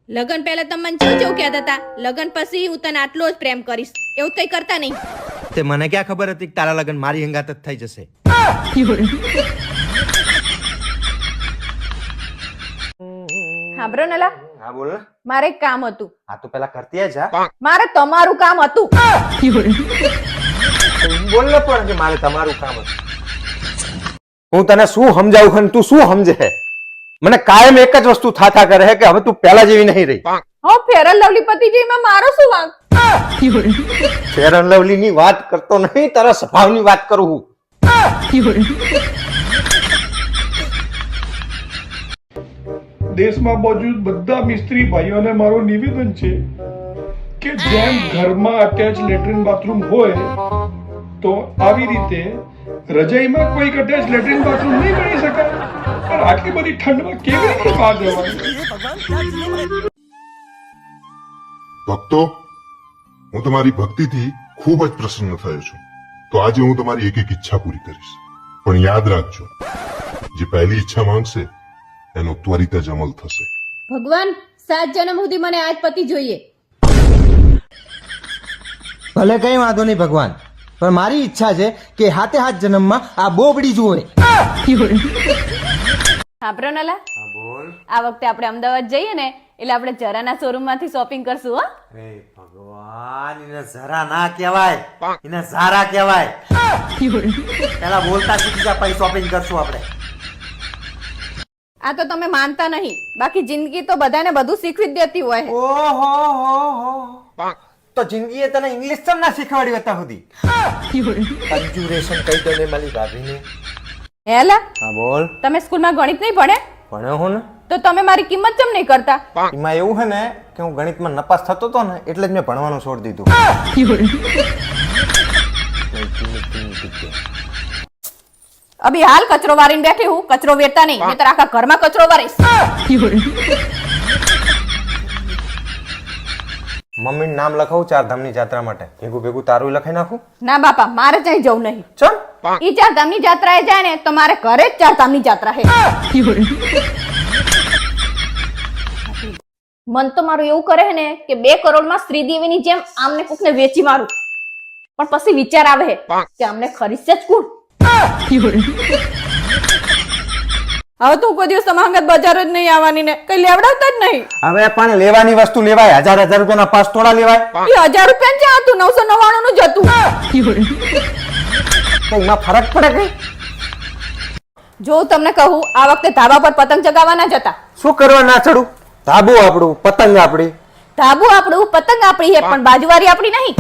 લગન પહેલા તમે મને ચેવું કહેતા હતા, લગન પછી હું તને આટલો જ પ્રેમ કરીશ, એવું કઈ કરતા નહીં. તે મને ક્યાં ખબર હતી કે તારા લગન મારી હંગાત જ થઈ જશે. હાંભળો નલા, હા બોલ ને. મારે એક કામ હતું. હા તો પેલા કરતી જા. મારે તમારું કામ હતું. બોલ ને પણ કે મારે તમારું કામ હતું. હું તને શું સમજાવું અને તું શું સમજે છે? મને કાયમ એક જ વસ્તુ થાતા કરે છે કે હવે તું પહેલા જેવી નહીં રહી. હા, ફેર એન્ડ લવલી પતિ જેમાં મારો શું વાંક? ફેર એન્ડ લવલી ની વાત કરતો નહીં, તારા સ્વભાવની વાત કરું હું. દેશમાં મોજૂદ બધા મિસ્ત્રી ભાઈઓને મારું નિવેદન છે કે જેમ ઘરમાં અટેચ લેટ્રિન બાથરૂમ હોય તો આવી રીતે રજાઈમાં કોઈ અટેચ લેટ્રિન બાથરૂમ નહીં બની શકે. પણ આટલી બધી ઠંડમાં કેવી રીતે બહાર જવાનું? ભક્તો, હું તમારી ભક્તિથી ખૂબ જ પ્રસન્ન થયો છું. તો આજે હું તમારી એક એક ઈચ્છા પૂરી કરીશ. પણ યાદ રાખજો, જે પહેલી ઈચ્છા માંગશે એનો ત્વરિત જ અમલ થશે. ભગવાન 7 જન્મ સુધી મને આજ પતિ જોઈએ. ભલે કઈ વાંધો નહીં ભગવાન, પણ મારી ઈચ્છા છે કે હાથે હાથ જન્મમાં આ બોબડી જુએ. હાંભળો નલા, હા બોલ. આ વખતે આપણે અમદાવાદ જઈએ ને એટલે આપણે જરાના શોરૂમ માંથી શોપિંગ કરશું. હો અરે ભગવાન, એને જરા ના કહેવાય, એને ઝારા કહેવાય. પેલા બોલતા શીખી જા, પછી શોપિંગ કરશું આપણે. આ તો તમે માનતા નહીં, બાકી જિંદગી તો બધાને બધું શીખવી જ દેતી હોય. ઓહો તો જિંદગીએ તને ઇંગ્લિશ કેમ ના શીખવાડ્યું અત્યાર સુધી? કંજુરેશન કહી દો ને મારી ભાભીને. હેલા, હા બોલ. તમે સ્કૂલમાં ગણિત નહીં ભણ્યા? ભણ્યો હું ને. તો તમે મારી કિંમત કેમ નહીં કરતા? એમાં એવું છે ને કે હું ગણિતમાં નપાસ થતો હતો ને એટલે જ મેં ભણવાનું છોડી દીધું. અભી હાલ કચરો વારીને બેઠી હું, કચરો વેરતા નહીં, નહીંતર આખા ઘરમાં કચરો વારીશ. મમ્મી નામ લખાવું ચારધામની જાત્રા માટે, ભેગું ભેગું તારું લખાઈ નાખું. ના બાપા, મારે ક્યાંય જવું નહીં. ચલ. ઈ ચારધામની જાત્રાએ જાય ને તો મારે ઘરે જ ચારધામની જાત્રા હે. મન તો મારું એવું કરે ને કે 2 કરોડમાં શ્રીદેવીની જેમ આમને કોકને વેચી મારું, પણ પછી વિચાર આવે કે આમને ખરીદશે જ કોણ. હવે તું કોઈ દિવસ તમારા અંગત બજાર જ નહીં આવવાની ને કઈ લેવડાવતા જ નહીં. હવે પણ લેવાની વસ્તુ લેવાય, 1000 રૂપિયાના પાસ થોડા લેવાય. એ 1000 રૂપિયા ક્યાં હતું? 999 નું જ હતું. એમાં ફરક પડે કઈ? જો તમને કહું, આ વખતે ધાબા પર પતંગ ચગાવવાના જ હતા. શું કરવા ના ચડું? ધાબુ આપણું, પતંગ આપડી. ધાબુ આપણું, પતંગ આપણી હે, પણ બાજુવાળી આપણી નહીં.